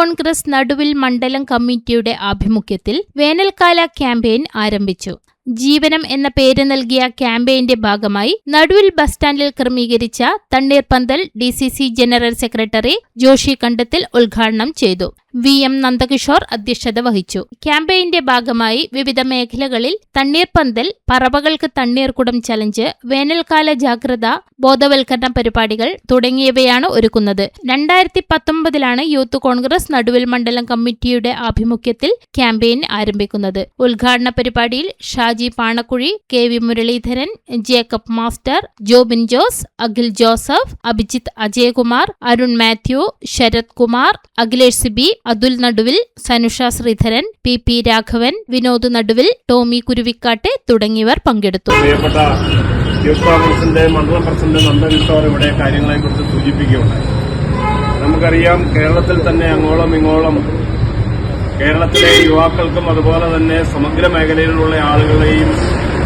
കോൺഗ്രസ് നടുവിൽ മണ്ഡലം കമ്മിറ്റിയുടെ ആഭിമുഖ്യത്തിൽ വേനൽക്കാല ക്യാമ്പയിൻ ആരംഭിച്ചു. ജീവനം എന്ന പേര് നൽകിയ ക്യാമ്പയിന്റെ ഭാഗമായി നടുവിൽ ബസ് സ്റ്റാൻഡിൽ ക്രമീകരിച്ച തണ്ണീർപ്പന്തൽ DCC ജനറൽ സെക്രട്ടറി ജോഷി കണ്ടത്തിൽ ഉദ്ഘാടനം ചെയ്തു. VM നന്ദകിഷോർ അധ്യക്ഷത വഹിച്ചു. ക്യാമ്പയിന്റെ ഭാഗമായി വിവിധ മേഖലകളിൽ തണ്ണീർപ്പന്തൽ, പറവകൾക്ക് തണ്ണീർക്കുടം ചലഞ്ച്, വേനൽക്കാല ജാഗ്രത ബോധവൽക്കരണ പരിപാടികൾ തുടങ്ങിയവയാണ് ഒരുക്കുന്നത്. 2019 യൂത്ത് കോൺഗ്രസ് നടുവിൽ മണ്ഡലം കമ്മിറ്റിയുടെ ആഭിമുഖ്യത്തിൽ ക്യാമ്പയിൻ ആരംഭിക്കുന്നത്. ഉദ്ഘാടന പരിപാടിയിൽ Shaji Panakkuzhi, KV Muraleedharan, Jacob master, Jobin Jose, Akhil Joseph, Abhijith Ajayakumar, Arun Mathew, Sarath Kumar, Akhilesh Sibi, Athul Naduvil, Sanusha Sreedharan, PP Raghavan, Vinod നടുവിൽ, ടോമി കുരുവിക്കാട്ടെ തുടങ്ങിയവർ പങ്കെടുത്തു. പ്രിയപ്പെട്ട യൂത്ത് കോൺഗ്രസിന്റെ മണ്ഡലം പ്രസിഡന്റ് നന്ദകിഷോർ ഇവിടെ കാര്യങ്ങളെക്കുറിച്ച് സൂചിപ്പിക്കുകയുണ്ടായി. നമുക്കറിയാം, കേരളത്തിൽ തന്നെ അങ്ങോളം ഇങ്ങോളം കേരളത്തിലെ യുവാക്കൾക്കും അതുപോലെ തന്നെ സമഗ്ര മേഖലയിലുള്ള ആളുകളെയും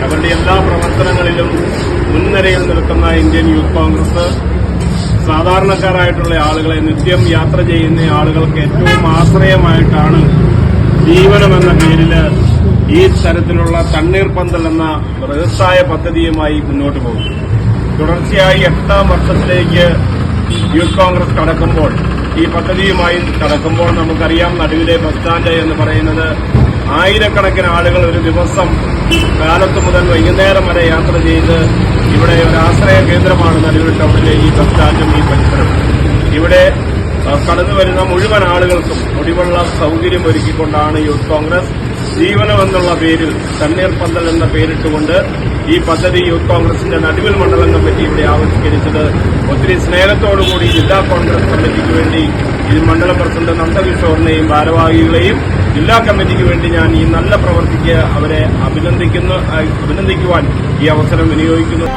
അവരുടെ എല്ലാ പ്രവർത്തനങ്ങളിലും മുൻനിരയിൽ നിൽക്കുന്ന ഇന്ത്യൻ യൂത്ത് കോൺഗ്രസ് സാധാരണക്കാരായിട്ടുള്ള ആളുകളെ, നിത്യം യാത്ര ചെയ്യുന്ന ആളുകൾക്ക് ഏറ്റവും ആശ്രയമായിട്ടാണ് ജീവനമെന്ന പേരിൽ ഈ തരത്തിലുള്ള തണ്ണീർപ്പന്തൽ എന്ന ബൃഹത്തായ പദ്ധതിയുമായി മുന്നോട്ട് പോകും. തുടർച്ചയായി 8ാം വർഷത്തിലേക്ക് യൂത്ത് കോൺഗ്രസ് കടക്കുമ്പോൾ, ഈ പദ്ധതിയുമായി കടക്കുമ്പോൾ നമുക്കറിയാം, നടുവിലെ ബസ് സ്റ്റാൻഡ് എന്ന് പറയുന്നത് ആയിരക്കണക്കിന് ആളുകൾ ഒരു ദിവസം കാലത്ത് മുതൽ വൈകുന്നേരം വരെ യാത്ര ചെയ്ത് ഇവിടെ ഒരു ആശ്രയ കേന്ദ്രമാണ് നടുവിൽ ടൗണിലെ ഈ ബസ് സ്റ്റാൻഡും ഈ പരിസരവും. ഇവിടെ കടന്നുവരുന്ന മുഴുവൻ ആളുകൾക്കും കുടിവെള്ള സൗകര്യം ഒരുക്കിക്കൊണ്ടാണ് യൂത്ത് കോൺഗ്രസ് ജീവനം എന്നുള്ള പേരിൽ തണ്ണീർപ്പന്തൽ എന്ന പേരിട്ടുകൊണ്ട് ഈ പദ്ധതി യൂത്ത് കോൺഗ്രസിന്റെ നടുവിൽ മണ്ഡലം കമ്മിറ്റി ഇവിടെ ആവിഷ്കരിച്ചത്. ഒത്തിരി സ്നേഹത്തോടുകൂടി ജില്ലാ കോൺഗ്രസ് കമ്മിറ്റിക്ക് വേണ്ടി ഈ മണ്ഡലം പ്രസിഡന്റ് നന്ദകിഷോറിനെയും ഭാരവാഹികളെയും ജില്ലാ കമ്മിറ്റിക്ക് വേണ്ടി ഞാൻ ഈ നല്ല പ്രവർത്തിക്ക് അവരെ അഭിനന്ദിക്കുവാൻ ഈ അവസരം വിനിയോഗിക്കുന്നു.